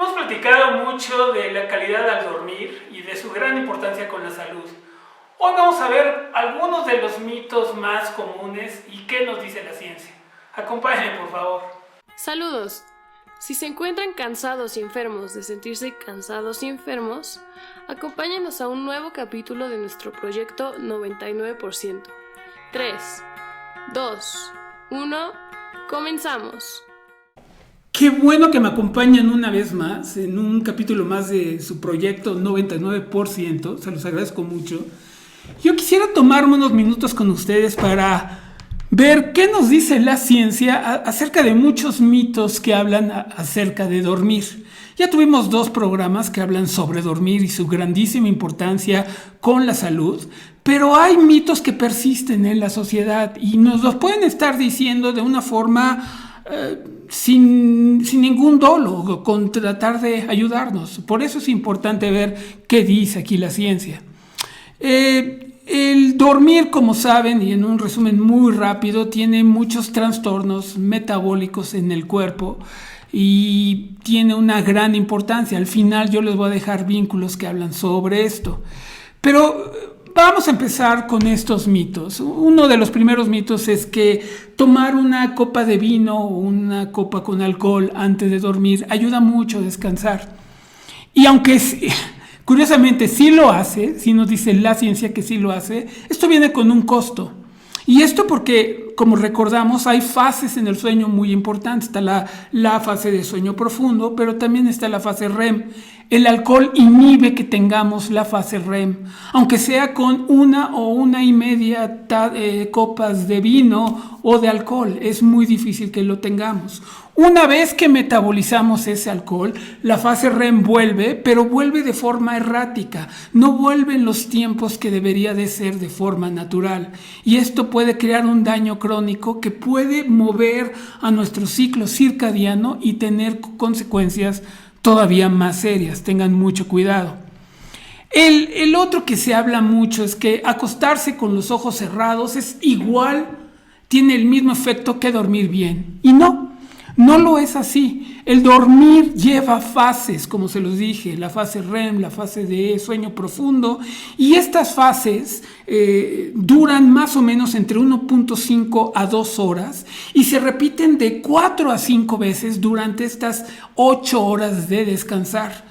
Hemos platicado mucho de la calidad al dormir y de su gran importancia con la salud. Hoy vamos a ver algunos de los mitos más comunes y qué nos dice la ciencia. Acompáñenme, por favor. Saludos. Si se encuentran cansados y enfermos de sentirse cansados y enfermos, acompáñenos a un nuevo capítulo de nuestro proyecto 99%. 3, 2, 1, comenzamos. Qué bueno que me acompañan una vez más en un capítulo más de su proyecto 99%. Se los agradezco mucho. Yo quisiera tomarme unos minutos con ustedes para ver qué nos dice la ciencia acerca de muchos mitos que hablan acerca de dormir. Ya tuvimos 2 programas que hablan sobre dormir y su grandísima importancia con la salud, pero hay mitos que persisten en la sociedad y nos los pueden estar diciendo de una forma sin ningún dolo, con tratar de ayudarnos. Por eso es importante ver qué dice aquí la ciencia. El dormir, como saben, y en un resumen muy rápido, tiene muchos trastornos metabólicos en el cuerpo y tiene una gran importancia. Al final yo les voy a dejar vínculos que hablan sobre esto. Pero vamos a empezar con estos mitos. Uno de los primeros mitos es que tomar una copa de vino o una copa con alcohol antes de dormir ayuda mucho a descansar. Y aunque curiosamente sí lo hace, sí nos dice la ciencia que sí lo hace, esto viene con un costo. Y esto porque, como recordamos, hay fases en el sueño muy importantes. Está la fase de sueño profundo, pero también está la fase REM. El alcohol inhibe que tengamos la fase REM, aunque sea con 1 o 1.5 copas de vino o de alcohol. Es muy difícil que lo tengamos. Una vez que metabolizamos ese alcohol, la fase REM vuelve, pero vuelve de forma errática. No vuelve en los tiempos que debería de ser de forma natural. Y esto puede crear un daño crónico que puede mover a nuestro ciclo circadiano y tener consecuencias todavía más serias. Tengan mucho cuidado. El otro que se habla mucho es que acostarse con los ojos cerrados es igual, tiene el mismo efecto que dormir bien. Y no lo es así. El dormir lleva fases, como se los dije, la fase REM, la fase de sueño profundo, y estas fases duran más o menos entre 1.5 a 2 horas y se repiten de 4 a 5 veces durante estas 8 horas de descansar.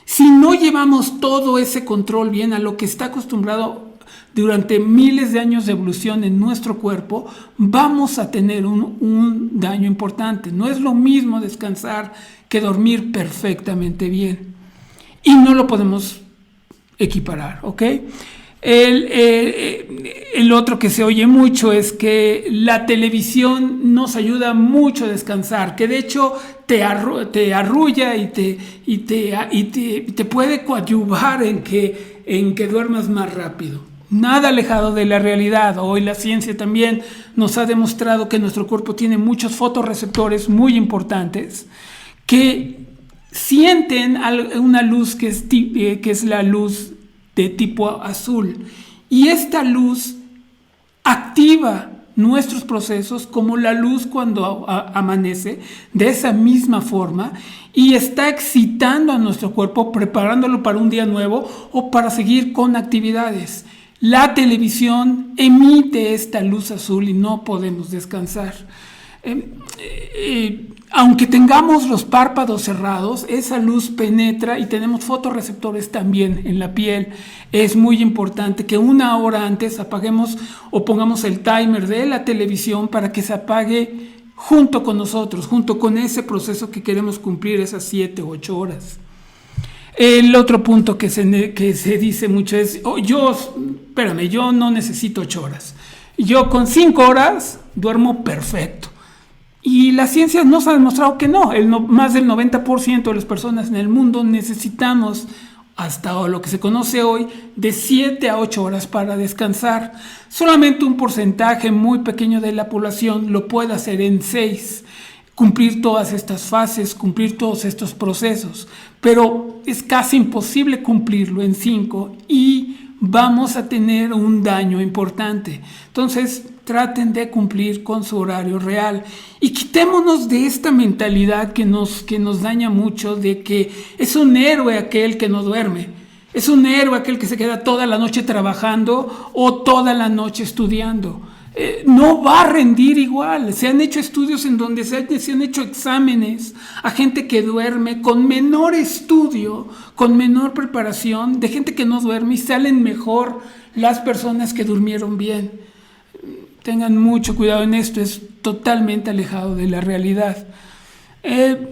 Si no llevamos todo ese control bien a lo que está acostumbrado durante miles de años de evolución en nuestro cuerpo, vamos a tener un daño importante. No es lo mismo descansar que dormir perfectamente bien. Y no lo podemos equiparar, ¿ok? El otro que se oye mucho es que la televisión nos ayuda mucho a descansar, que de hecho te arrulla y te puede coadyuvar en que duermas más rápido. Nada alejado de la realidad. Hoy la ciencia también nos ha demostrado que nuestro cuerpo tiene muchos fotorreceptores muy importantes que sienten una luz que es la luz de tipo azul. Y esta luz activa nuestros procesos como la luz cuando amanece, de esa misma forma, y está excitando a nuestro cuerpo, preparándolo para un día nuevo o para seguir con actividades. La televisión emite esta luz azul y no podemos descansar. Aunque tengamos los párpados cerrados, esa luz penetra y tenemos fotorreceptores también en la piel. Es muy importante que 1 hora antes apaguemos o pongamos el timer de la televisión para que se apague junto con nosotros, junto con ese proceso que queremos cumplir, esas 7 u 8 horas. El otro punto que se dice mucho es, yo no necesito 8 horas. Yo con 5 horas duermo perfecto. Y la ciencia nos ha demostrado que no. Más del 90% de las personas en el mundo necesitamos, hasta lo que se conoce hoy, de 7 a 8 horas para descansar. Solamente un porcentaje muy pequeño de la población lo puede hacer en 6. Cumplir todas estas fases, cumplir todos estos procesos, pero es casi imposible cumplirlo en 5 y vamos a tener un daño importante. Entonces, traten de cumplir con su horario real y quitémonos de esta mentalidad que nos daña mucho, de que es un héroe aquel que no duerme, es un héroe aquel que se queda toda la noche trabajando o toda la noche estudiando. No va a rendir igual. Se han hecho estudios en donde se han hecho exámenes a gente que duerme con menor estudio, con menor preparación, de gente que no duerme, y salen mejor las personas que durmieron bien. Tengan mucho cuidado en esto, es totalmente alejado de la realidad. El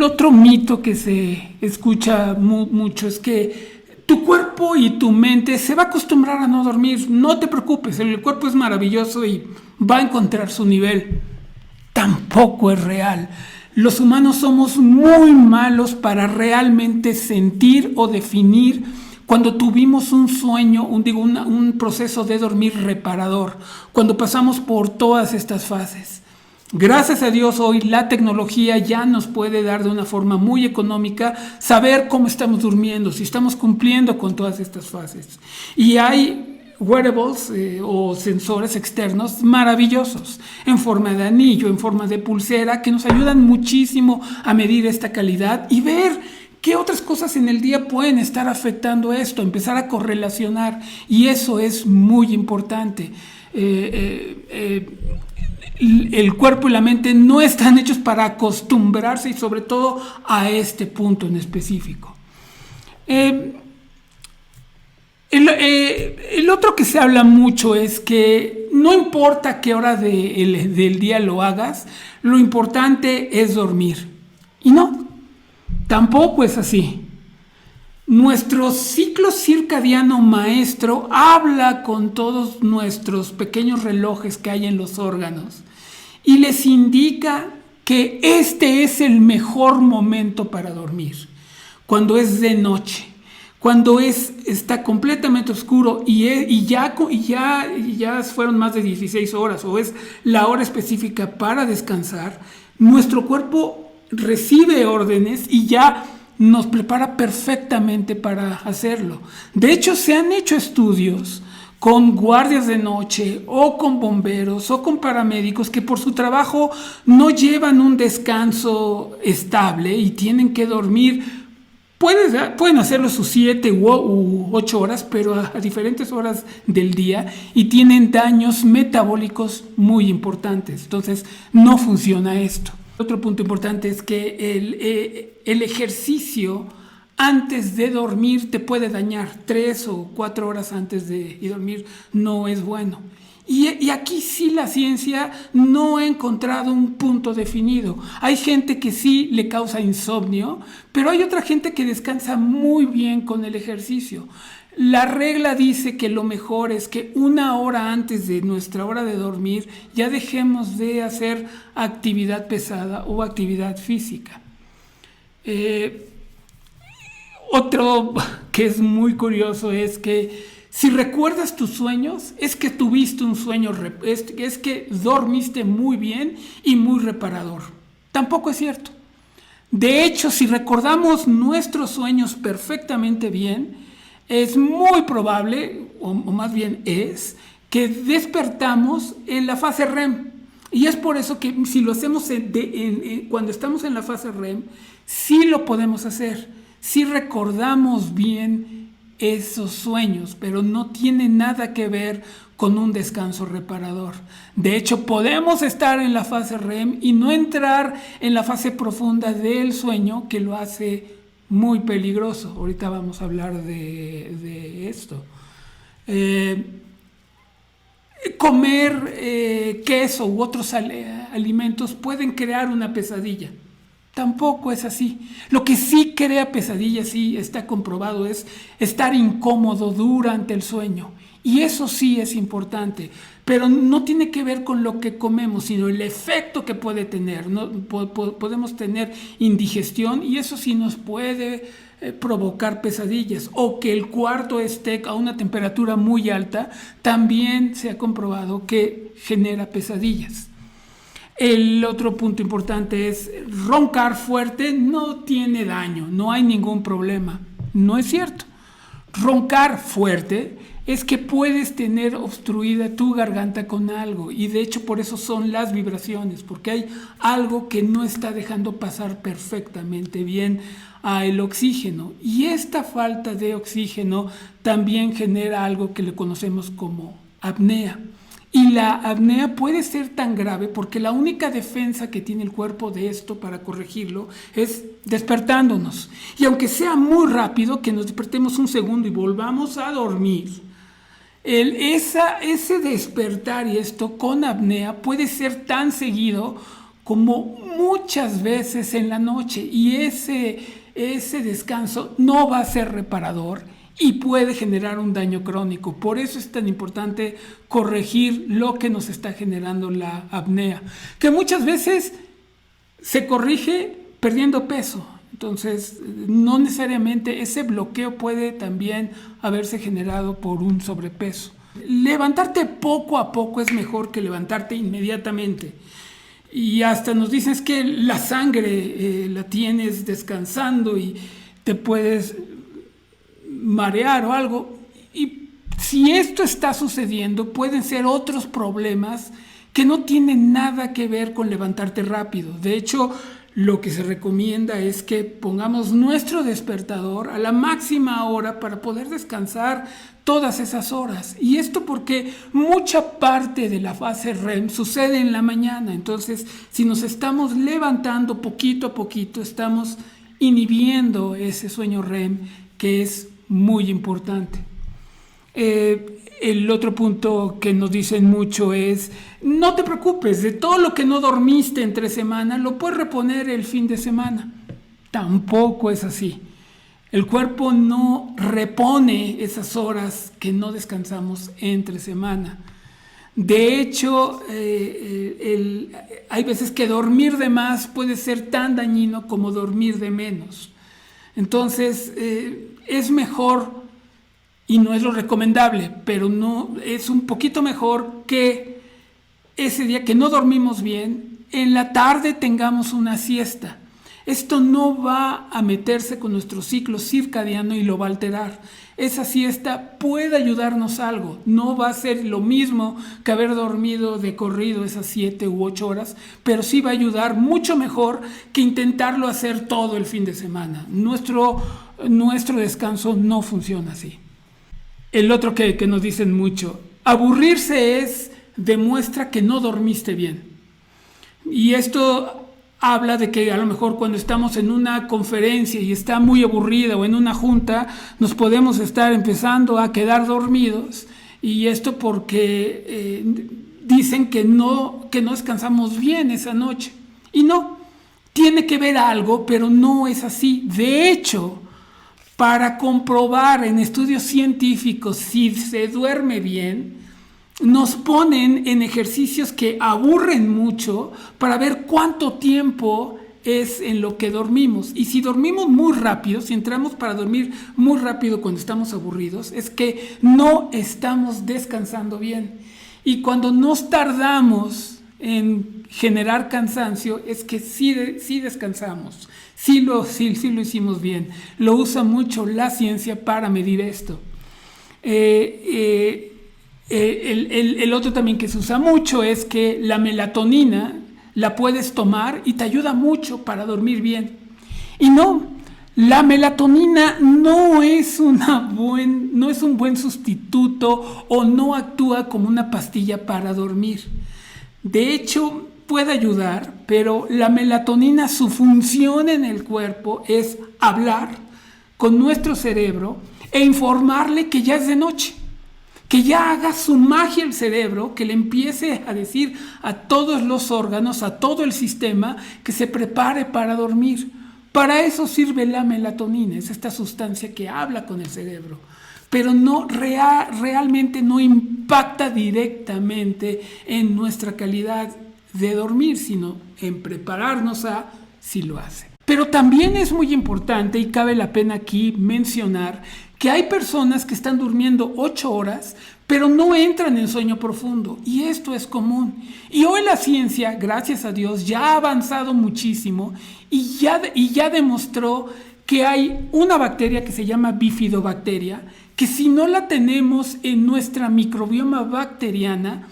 otro mito que se escucha mucho es que tu cuerpo y tu mente se va a acostumbrar a no dormir. No te preocupes, el cuerpo es maravilloso y va a encontrar su nivel. Tampoco es real. Los humanos somos muy malos para realmente sentir o definir cuando tuvimos un sueño, un proceso de dormir reparador, cuando pasamos por todas estas fases. Gracias a Dios hoy la tecnología ya nos puede dar de una forma muy económica saber cómo estamos durmiendo, si estamos cumpliendo con todas estas fases. Y hay wearables o sensores externos maravillosos en forma de anillo, en forma de pulsera, que nos ayudan muchísimo a medir esta calidad y ver qué otras cosas en el día pueden estar afectando esto, empezar a correlacionar, y eso es muy importante. El cuerpo y la mente no están hechos para acostumbrarse, y sobre todo a este punto en específico. El otro que se habla mucho es que no importa qué hora del día lo hagas, lo importante es dormir. Y no, tampoco es así. Nuestro ciclo circadiano maestro habla con todos nuestros pequeños relojes que hay en los órganos y les indica que este es el mejor momento para dormir, cuando es de noche, cuando está completamente oscuro y ya fueron más de 16 horas o es la hora específica para descansar. Nuestro cuerpo recibe órdenes y ya nos prepara perfectamente para hacerlo. De hecho, se han hecho estudios con guardias de noche o con bomberos o con paramédicos que por su trabajo no llevan un descanso estable y tienen que dormir. Pueden hacerlo sus 7 u 8 horas, pero a diferentes horas del día, y tienen daños metabólicos muy importantes. Entonces, no funciona esto. Otro punto importante es que el ejercicio antes de dormir te puede dañar. 3 o 4 horas antes de dormir no es bueno. Y aquí sí la ciencia no ha encontrado un punto definido. Hay gente que sí le causa insomnio, pero hay otra gente que descansa muy bien con el ejercicio. La regla dice que lo mejor es que 1 hora antes de nuestra hora de dormir ya dejemos de hacer actividad pesada o actividad física. Otro que es muy curioso es que si recuerdas tus sueños, es que tuviste un sueño, es que dormiste muy bien y muy reparador. Tampoco es cierto. De hecho, si recordamos nuestros sueños perfectamente bien, es muy probable, o más bien es, que despertamos en la fase REM. Y es por eso que si lo hacemos cuando estamos en la fase REM, sí lo podemos hacer. Sí recordamos bien esos sueños, pero no tiene nada que ver con un descanso reparador. De hecho, podemos estar en la fase REM y no entrar en la fase profunda del sueño, que lo hace muy peligroso. Ahorita vamos a hablar de esto. Comer queso u otros alimentos pueden crear una pesadilla. Tampoco es así. Lo que sí crea pesadillas, sí está comprobado, es estar incómodo durante el sueño. Y eso sí es importante, pero no tiene que ver con lo que comemos, sino el efecto que puede tener. ¿No? Podemos tener indigestión y eso sí nos puede provocar pesadillas. O que el cuarto esté a una temperatura muy alta, también se ha comprobado que genera pesadillas. El otro punto importante es roncar fuerte no tiene daño, no hay ningún problema. No es cierto. Roncar fuerte es que puedes tener obstruida tu garganta con algo, y de hecho por eso son las vibraciones, porque hay algo que no está dejando pasar perfectamente bien el oxígeno, y esta falta de oxígeno también genera algo que le conocemos como apnea. Y la apnea puede ser tan grave porque la única defensa que tiene el cuerpo de esto para corregirlo es despertándonos. Y aunque sea muy rápido, que nos despertemos un segundo y volvamos a dormir, ese despertar y esto con apnea puede ser tan seguido como muchas veces en la noche. Y ese descanso no va a ser reparador y puede generar un daño crónico. Por eso es tan importante corregir lo que nos está generando la apnea, que muchas veces se corrige perdiendo peso. Entonces, no necesariamente ese bloqueo puede también haberse generado por un sobrepeso. Levantarte poco a poco es mejor que levantarte inmediatamente. Y hasta nos dicen que la sangre la tienes descansando y te puedes marear o algo, y si esto está sucediendo pueden ser otros problemas que no tienen nada que ver con levantarte rápido. De hecho, lo que se recomienda es que pongamos nuestro despertador a la máxima hora para poder descansar todas esas horas, y esto porque mucha parte de la fase REM sucede en la mañana. Entonces, si nos estamos levantando poquito a poquito, estamos inhibiendo ese sueño REM, que es muy importante. El otro punto que nos dicen mucho es: no te preocupes, de todo lo que no dormiste entre semana lo puedes reponer el fin de semana. Tampoco es así. El cuerpo no repone esas horas que no descansamos entre semana. De hecho, hay veces que dormir de más puede ser tan dañino como dormir de menos. Entonces, es mejor, y no es lo recomendable, pero no es un poquito mejor que ese día que no dormimos bien, en la tarde tengamos una siesta. Esto no va a meterse con nuestro ciclo circadiano y lo va a alterar. Esa siesta puede ayudarnos algo, no va a ser lo mismo que haber dormido de corrido esas 7 u 8 horas, pero sí va a ayudar mucho mejor que intentarlo hacer todo el fin de semana. Nuestro descanso no funciona así. El otro que nos dicen mucho: aburrirse demuestra que no dormiste bien. Y esto habla de que a lo mejor cuando estamos en una conferencia y está muy aburrida, o en una junta, nos podemos estar empezando a quedar dormidos, y esto porque dicen que no descansamos bien esa noche. Y no, tiene que ver algo, pero no es así. De hecho, para comprobar en estudios científicos si se duerme bien, nos ponen en ejercicios que aburren mucho para ver cuánto tiempo es en lo que dormimos. Y si dormimos muy rápido, si entramos para dormir muy rápido cuando estamos aburridos, es que no estamos descansando bien. Y cuando nos tardamos en generar cansancio, es que sí descansamos, sí lo hicimos bien. Lo usa mucho la ciencia para medir esto. El otro también que se usa mucho es que la melatonina la puedes tomar y te ayuda mucho para dormir bien. Y no, la melatonina no es un buen sustituto, o no actúa como una pastilla para dormir. De hecho, puede ayudar, pero la melatonina, su función en el cuerpo es hablar con nuestro cerebro e informarle que ya es de noche. Que ya haga su magia el cerebro, que le empiece a decir a todos los órganos, a todo el sistema, que se prepare para dormir. Para eso sirve la melatonina, es esta sustancia que habla con el cerebro, pero realmente no impacta directamente en nuestra calidad de dormir, sino en prepararnos si lo hace. Pero también es muy importante, y cabe la pena aquí mencionar, que hay personas que están durmiendo 8 horas, pero no entran en sueño profundo, y esto es común. Y hoy la ciencia, gracias a Dios, ya ha avanzado muchísimo y ya demostró que hay una bacteria que se llama bifidobacteria, que si no la tenemos en nuestra microbioma bacteriana,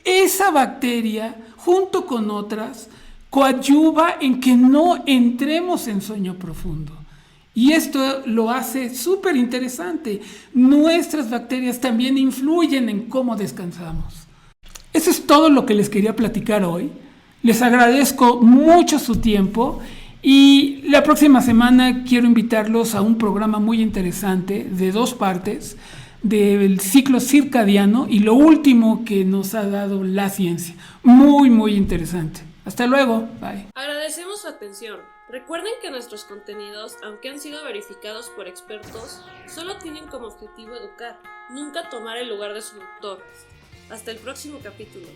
esa bacteria, junto con otras, coadyuva en que no entremos en sueño profundo. Y esto lo hace súper interesante. Nuestras bacterias también influyen en cómo descansamos. Eso es todo lo que les quería platicar hoy. Les agradezco mucho su tiempo y la próxima semana quiero invitarlos a un programa muy interesante de 2 partes del ciclo circadiano y lo último que nos ha dado la ciencia. Muy, muy interesante. Hasta luego. Bye. Agradecemos su atención. Recuerden que nuestros contenidos, aunque han sido verificados por expertos, solo tienen como objetivo educar, nunca tomar el lugar de su doctor. Hasta el próximo capítulo.